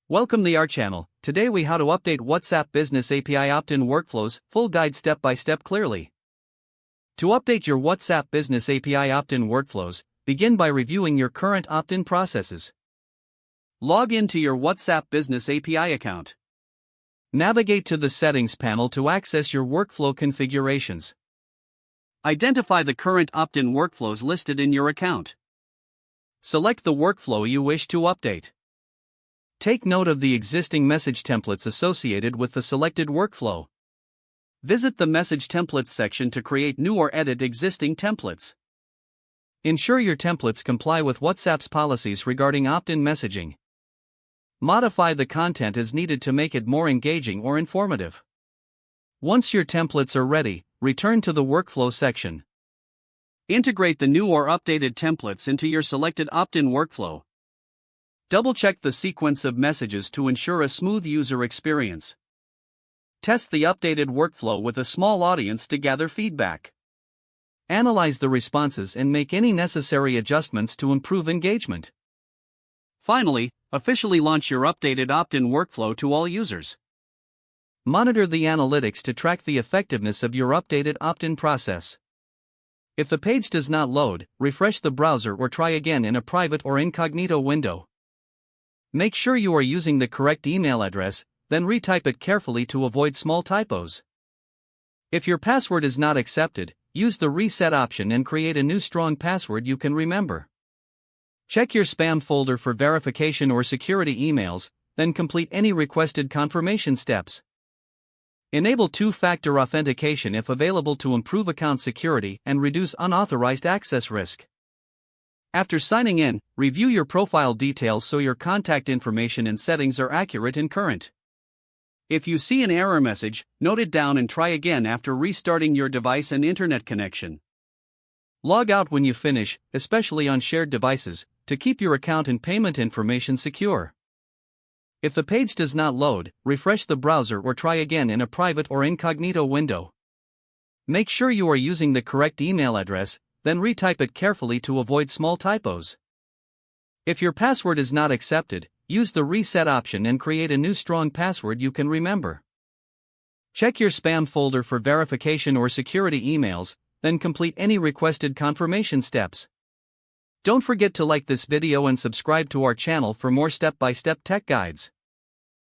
Welcome to our channel. Today we how to update WhatsApp Business API opt-in workflows, full guide step by step clearly. To update your WhatsApp Business API opt-in workflows, begin by reviewing your current opt-in processes. Log into your WhatsApp Business API account. Navigate to the Settings panel to access your workflow configurations. Identify the current opt-in workflows listed in your account. Select the workflow you wish to update. Take note of the existing message templates associated with the selected workflow. Visit the Message Templates section to create new or edit existing templates. Ensure your templates comply with WhatsApp's policies regarding opt-in messaging. Modify the content as needed to make it more engaging or informative. Once your templates are ready, return to the Workflow section. Integrate the new or updated templates into your selected opt-in workflow. Double-check the sequence of messages to ensure a smooth user experience. Test the updated workflow with a small audience to gather feedback. Analyze the responses and make any necessary adjustments to improve engagement. Finally, officially launch your updated opt-in workflow to all users. Monitor the analytics to track the effectiveness of your updated opt-in process. If the page does not load, refresh the browser or try again in a private or incognito window. Make sure you are using the correct email address, then retype it carefully to avoid small typos. If your password is not accepted, use the reset option and create a new strong password you can remember. Check your spam folder for verification or security emails, then complete any requested confirmation steps. Enable two-factor authentication if available to improve account security and reduce unauthorized access risk. After signing in, review your profile details so your contact information and settings are accurate and current. If you see an error message, note it down and try again after restarting your device and internet connection. Log out when you finish, especially on shared devices, to keep your account and payment information secure. If the page does not load, refresh the browser or try again in a private or incognito window. Make sure you are using the correct email address, then retype it carefully to avoid small typos. If your password is not accepted, use the reset option and create a new strong password you can remember. Check your spam folder for verification or security emails, then complete any requested confirmation steps. Don't forget to like this video and subscribe to our channel for more step-by-step tech guides.